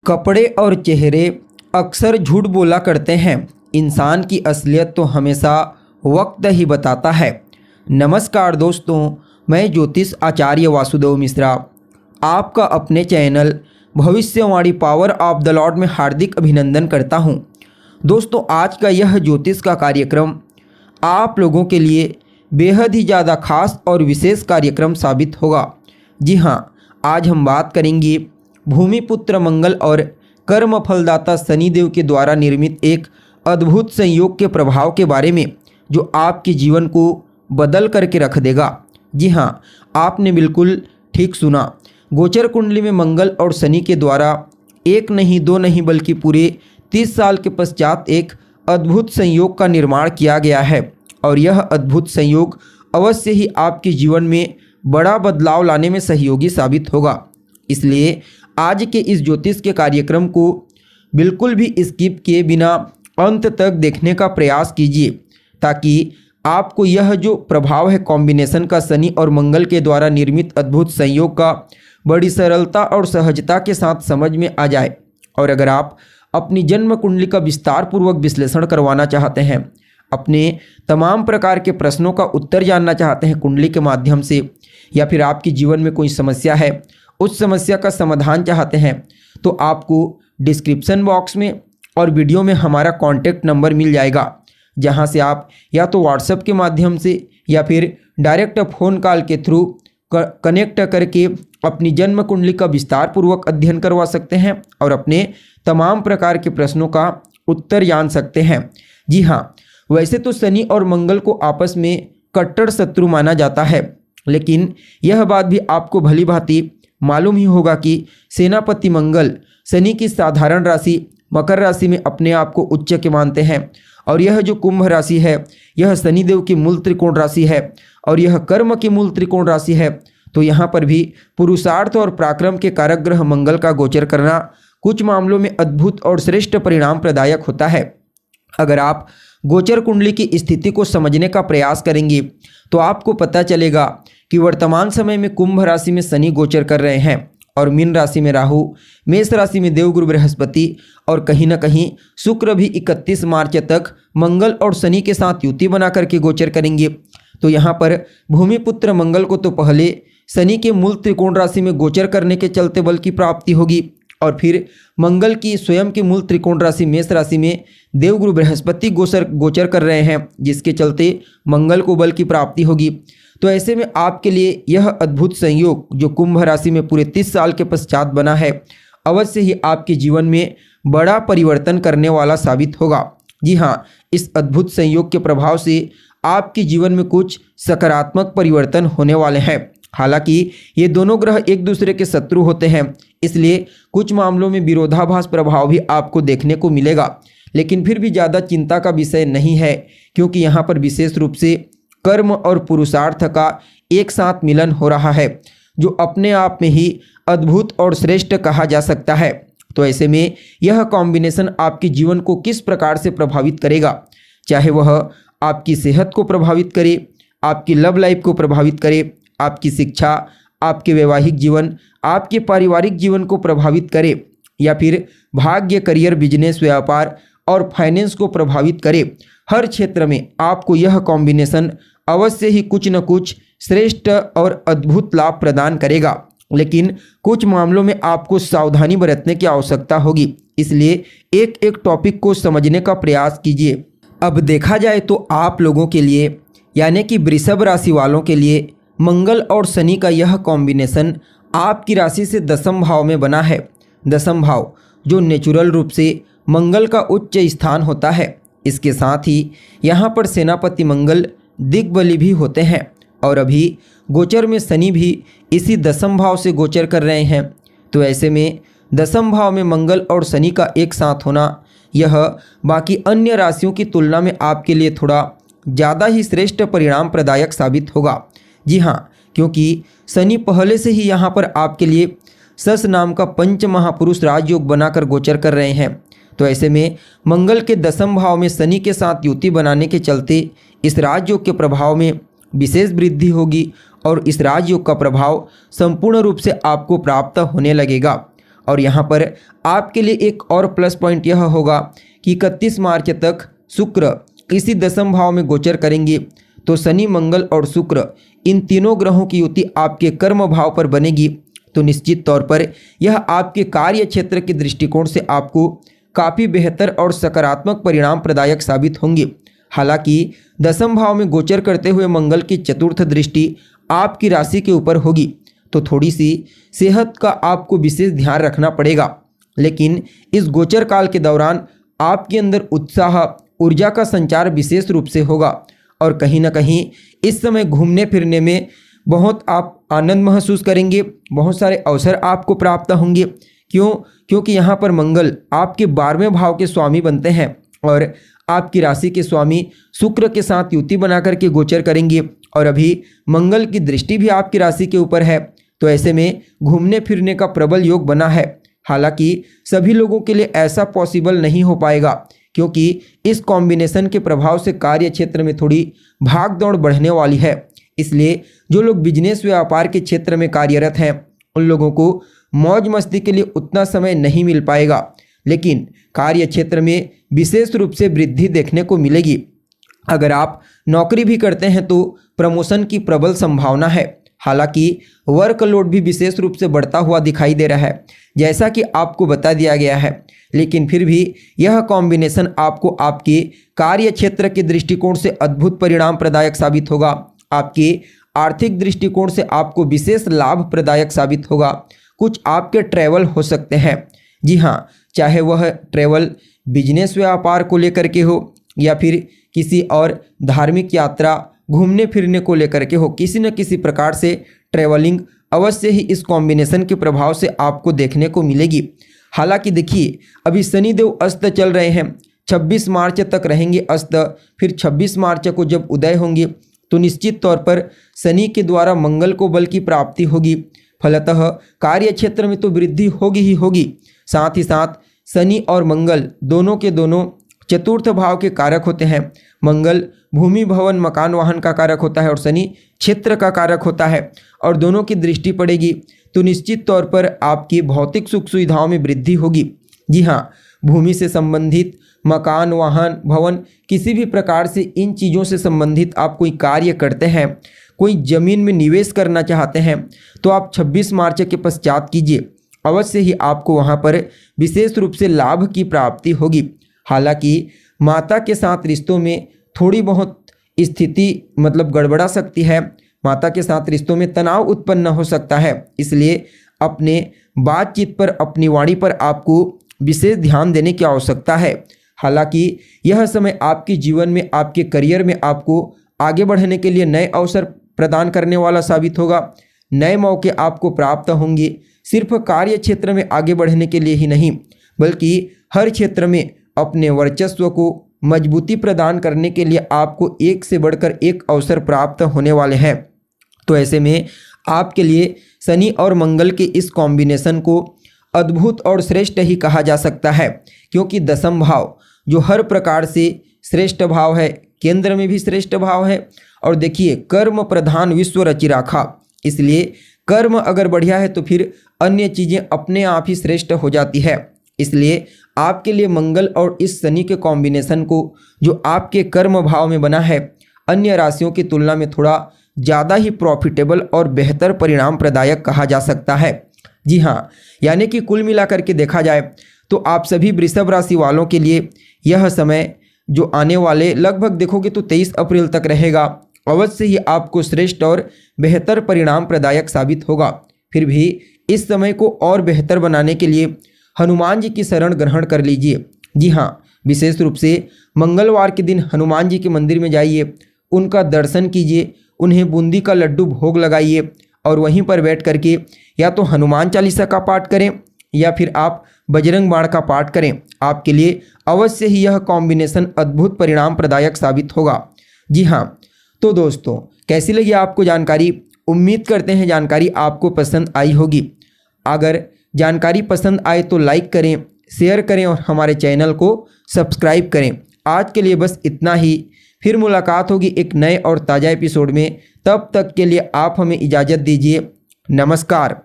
कपड़े और चेहरे अक्सर झूठ बोला करते हैं। इंसान की असलियत तो हमेशा वक्त ही बताता है। नमस्कार दोस्तों, मैं ज्योतिष आचार्य वासुदेव मिश्रा आपका अपने चैनल भविष्यवाणी पावर ऑफ द लॉर्ड में हार्दिक अभिनंदन करता हूं। दोस्तों, आज का यह ज्योतिष का कार्यक्रम आप लोगों के लिए बेहद ही ज़्यादा खास और विशेष कार्यक्रम साबित होगा। जी हाँ, आज हम बात करेंगे भूमिपुत्र मंगल और कर्म फलदाता शनिदेव के द्वारा निर्मित एक अद्भुत संयोग के प्रभाव के बारे में, जो आपके जीवन को बदल करके रख देगा। जी हाँ, आपने बिल्कुल ठीक सुना। गोचर कुंडली में मंगल और शनि के द्वारा एक नहीं दो नहीं बल्कि पूरे 30 साल के पश्चात एक अद्भुत संयोग का निर्माण किया गया है और यह अद्भुत संयोग अवश्य ही आपके जीवन में बड़ा बदलाव लाने में सहयोगी साबित होगा। इसलिए आज के इस ज्योतिष के कार्यक्रम को बिल्कुल भी स्किप किए बिना अंत तक देखने का प्रयास कीजिए, ताकि आपको यह जो प्रभाव है कॉम्बिनेशन का शनि और मंगल के द्वारा निर्मित अद्भुत संयोग का बड़ी सरलता और सहजता के साथ समझ में आ जाए। और अगर आप अपनी जन्म कुंडली का विस्तार पूर्वक विश्लेषण करवाना चाहते हैं, अपने तमाम प्रकार के प्रश्नों का उत्तर जानना चाहते हैं कुंडली के माध्यम से, या फिर आपके जीवन में कोई समस्या है, उस समस्या का समाधान चाहते हैं, तो आपको डिस्क्रिप्शन बॉक्स में और वीडियो में हमारा कॉन्टैक्ट नंबर मिल जाएगा, जहां से आप या तो व्हाट्सएप के माध्यम से या फिर डायरेक्ट फ़ोन कॉल के थ्रू कनेक्ट करके अपनी जन्म कुंडली का विस्तार पूर्वक अध्ययन करवा सकते हैं और अपने तमाम प्रकार के प्रश्नों का उत्तर जान सकते हैं। जी हाँ, वैसे तो शनि और मंगल को आपस में कट्टर शत्रु माना जाता है, लेकिन यह बात भी आपको भली भांति मालूम ही होगा कि सेनापति मंगल शनि की साधारण राशि मकर राशि में अपने आप को उच्च के मानते हैं, और यह जो कुंभ राशि है यह शनिदेव की मूल त्रिकोण राशि है और यह कर्म की मूल त्रिकोण राशि है। तो यहाँ पर भी पुरुषार्थ और पराक्रम के कारक ग्रह मंगल का गोचर करना कुछ मामलों में अद्भुत और श्रेष्ठ परिणाम प्रदायक होता है। अगर आप गोचर कुंडली की स्थिति को समझने का प्रयास करेंगे तो आपको पता चलेगा कि वर्तमान समय में कुंभ राशि में शनि गोचर कर रहे हैं और मीन राशि में राहु, मेष राशि में देवगुरु बृहस्पति और कहीं ना कहीं शुक्र भी 31 मार्च तक मंगल और शनि के साथ युति बना करके गोचर करेंगे। तो यहाँ पर भूमिपुत्र मंगल को तो पहले शनि के मूल त्रिकोण राशि में गोचर करने के चलते बल की प्राप्ति होगी, और फिर मंगल की स्वयं की मूल त्रिकोण राशि मेष राशि में देवगुरु बृहस्पति गोचर कर रहे हैं, जिसके चलते मंगल को बल की प्राप्ति होगी। तो ऐसे में आपके लिए यह अद्भुत संयोग जो कुंभ राशि में पूरे 30 साल के पश्चात बना है, अवश्य ही आपके जीवन में बड़ा परिवर्तन करने वाला साबित होगा। जी हाँ, इस अद्भुत संयोग के प्रभाव से आपके जीवन में कुछ सकारात्मक परिवर्तन होने वाले हैं। हालांकि ये दोनों ग्रह एक दूसरे के शत्रु होते हैं, इसलिए कुछ मामलों में विरोधाभास प्रभाव भी आपको देखने को मिलेगा, लेकिन फिर भी ज़्यादा चिंता का विषय नहीं है, क्योंकि यहाँ पर विशेष रूप से कर्म और पुरुषार्थ का एक साथ मिलन हो रहा है, जो अपने आप में ही अद्भुत और श्रेष्ठ कहा जा सकता है। तो ऐसे में यह कॉम्बिनेशन आपके जीवन को किस प्रकार से प्रभावित करेगा, चाहे वह आपकी सेहत को प्रभावित करे, आपकी लव लाइफ को प्रभावित करे, आपकी शिक्षा, आपके वैवाहिक जीवन, आपके पारिवारिक जीवन को प्रभावित करे, या फिर भाग्य, करियर, बिजनेस, व्यापार और फाइनेंस को प्रभावित करे, हर क्षेत्र में आपको यह कॉम्बिनेशन अवश्य ही कुछ न कुछ श्रेष्ठ और अद्भुत लाभ प्रदान करेगा। लेकिन कुछ मामलों में आपको सावधानी बरतने की आवश्यकता होगी, इसलिए एक एक टॉपिक को समझने का प्रयास कीजिए। अब देखा जाए तो आप लोगों के लिए, यानी कि वृषभ राशि वालों के लिए, मंगल और शनि का यह कॉम्बिनेशन आपकी राशि से दसम भाव में बना है। दसम भाव जो नेचुरल रूप से मंगल का उच्च स्थान होता है। इसके साथ ही यहाँ पर सेनापति मंगल दिग्बली भी होते हैं, और अभी गोचर में शनि भी इसी दसम भाव से गोचर कर रहे हैं। तो ऐसे में दसम भाव में मंगल और शनि का एक साथ होना यह बाकी अन्य राशियों की तुलना में आपके लिए थोड़ा ज़्यादा ही श्रेष्ठ परिणाम प्रदायक साबित होगा। जी हाँ, क्योंकि शनि पहले से ही यहाँ पर आपके लिए सस नाम का पंच महापुरुष राजयोग बनाकर गोचर कर रहे हैं। तो ऐसे में मंगल के दसम भाव में शनि के साथ युति बनाने के चलते इस राजयोग के प्रभाव में विशेष वृद्धि होगी और इस राजयोग का प्रभाव संपूर्ण रूप से आपको प्राप्त होने लगेगा। और यहाँ पर आपके लिए एक और प्लस पॉइंट यह होगा कि 31 मार्च तक शुक्र इसी दशम भाव में गोचर करेंगे। तो शनि, मंगल और शुक्र इन तीनों ग्रहों की युति आपके कर्म भाव पर बनेगी। तो निश्चित तौर पर यह आपके कार्य क्षेत्र के दृष्टिकोण से आपको काफ़ी बेहतर और सकारात्मक परिणाम प्रदायक साबित होंगे। हालांकि दशम भाव में गोचर करते हुए मंगल की चतुर्थ दृष्टि आपकी राशि के ऊपर होगी, तो थोड़ी सी सेहत का आपको विशेष ध्यान रखना पड़ेगा। लेकिन इस गोचर काल के दौरान आपके अंदर उत्साह, ऊर्जा का संचार विशेष रूप से होगा और कहीं ना कहीं इस समय घूमने फिरने में बहुत आप आनंद महसूस करेंगे। बहुत सारे अवसर आपको प्राप्त होंगे। क्योंकि यहाँ पर मंगल आपके 12वें भाव के स्वामी बनते हैं और आपकी राशि के स्वामी शुक्र के साथ युति बना करके गोचर करेंगे और अभी मंगल की दृष्टि भी आपकी राशि के ऊपर है। तो ऐसे में घूमने फिरने का प्रबल योग बना है। हालांकि सभी लोगों के लिए ऐसा पॉसिबल नहीं हो पाएगा, क्योंकि इस कॉम्बिनेशन के प्रभाव से कार्य क्षेत्र में थोड़ी भाग दौड़ बढ़ने वाली है। इसलिए जो लोग बिजनेस व्यापार के क्षेत्र में कार्यरत हैं उन लोगों को मौज मस्ती के लिए उतना समय नहीं मिल पाएगा, लेकिन कार्य क्षेत्र में विशेष रूप से वृद्धि देखने को मिलेगी। अगर आप नौकरी भी करते हैं तो प्रमोशन की प्रबल संभावना है। हालांकि वर्कलोड भी विशेष रूप से बढ़ता हुआ दिखाई दे रहा है, जैसा कि आपको बता दिया गया है। लेकिन फिर भी यह कॉम्बिनेशन आपको आपके कार्य क्षेत्र के दृष्टिकोण से अद्भुत परिणाम प्रदायक साबित होगा। आपके आर्थिक दृष्टिकोण से आपको विशेष लाभ प्रदायक साबित होगा। कुछ आपके ट्रैवल हो सकते हैं। जी हाँ, चाहे वह ट्रैवल बिजनेस व्यापार को लेकर के हो या फिर किसी और धार्मिक यात्रा, घूमने फिरने को लेकर के हो, किसी न किसी प्रकार से ट्रैवलिंग अवश्य ही इस कॉम्बिनेशन के प्रभाव से आपको देखने को मिलेगी। हालांकि देखिए, अभी शनिदेव अस्त चल रहे हैं, 26 मार्च तक रहेंगे अस्त, फिर 26 मार्च को जब उदय होंगे तो निश्चित तौर पर शनि के द्वारा मंगल को बल की प्राप्ति होगी। फलतः कार्य क्षेत्र में तो वृद्धि होगी ही होगी। साथ ही साथ शनि और मंगल दोनों के दोनों चतुर्थ भाव के कारक होते हैं। मंगल भूमि, भवन, मकान, वाहन का कारक होता है और शनि क्षेत्र का कारक होता है, और दोनों की दृष्टि पड़ेगी तो निश्चित तौर पर आपकी भौतिक सुख सुविधाओं में वृद्धि होगी। जी हाँ, भूमि से संबंधित, मकान, वाहन, भवन, किसी भी प्रकार से इन चीज़ों से संबंधित आप कोई कार्य करते हैं, कोई ज़मीन में निवेश करना चाहते हैं तो आप 26 मार्च के पश्चात कीजिए। अवश्य ही आपको वहाँ पर विशेष रूप से लाभ की प्राप्ति होगी। हालांकि माता के साथ रिश्तों में थोड़ी बहुत स्थिति गड़बड़ा सकती है। माता के साथ रिश्तों में तनाव उत्पन्न हो सकता है, इसलिए अपने बातचीत पर, अपनी वाणी पर आपको विशेष ध्यान देने की आवश्यकता है। हालांकि यह समय आपके जीवन में, आपके करियर में आपको आगे बढ़ने के लिए नए अवसर प्रदान करने वाला साबित होगा। नए मौके आपको प्राप्त होंगे, सिर्फ कार्य क्षेत्र में आगे बढ़ने के लिए ही नहीं, बल्कि हर क्षेत्र में अपने वर्चस्व को मजबूती प्रदान करने के लिए आपको एक से बढ़कर एक अवसर प्राप्त होने वाले हैं। तो ऐसे में आपके लिए शनि और मंगल के इस कॉम्बिनेशन को अद्भुत और श्रेष्ठ ही कहा जा सकता है, क्योंकि दशम भाव जो हर प्रकार से श्रेष्ठ भाव है, केंद्र में भी श्रेष्ठ भाव है। और देखिए, कर्म प्रधान विश्व रचि राखा, इसलिए कर्म अगर बढ़िया है तो फिर अन्य चीज़ें अपने आप ही श्रेष्ठ हो जाती है। इसलिए आपके लिए मंगल और इस शनि के कॉम्बिनेशन को, जो आपके कर्म भाव में बना है, अन्य राशियों की तुलना में थोड़ा ज़्यादा ही प्रॉफिटेबल और बेहतर परिणाम प्रदायक कहा जा सकता है। जी हाँ, यानी कि कुल मिलाकर के देखा जाए तो आप सभी वृषभ राशि वालों के लिए यह समय जो आने वाले लगभग देखोगे तो 23 अप्रैल तक रहेगा, अवश्य ही आपको श्रेष्ठ और बेहतर परिणाम प्रदायक साबित होगा। फिर भी इस समय को और बेहतर बनाने के लिए हनुमान जी की शरण ग्रहण कर लीजिए। जी हाँ, विशेष रूप से मंगलवार के दिन हनुमान जी के मंदिर में जाइए, उनका दर्शन कीजिए, उन्हें बूंदी का लड्डू भोग लगाइए और वहीं पर बैठ करके या तो हनुमान चालीसा का पाठ करें या फिर आप बजरंग बाण का पाठ करें। आपके लिए अवश्य ही यह कॉम्बिनेशन अद्भुत परिणाम प्रदायक साबित होगा। जी हाँ, तो दोस्तों, कैसी लगी आपको जानकारी? उम्मीद करते हैं जानकारी आपको पसंद आई होगी। अगर जानकारी पसंद आए तो लाइक करें, शेयर करें और हमारे चैनल को सब्सक्राइब करें। आज के लिए बस इतना ही। फिर मुलाकात होगी एक नए और ताज़ा एपिसोड में। तब तक के लिए आप हमें इजाज़त दीजिए। नमस्कार।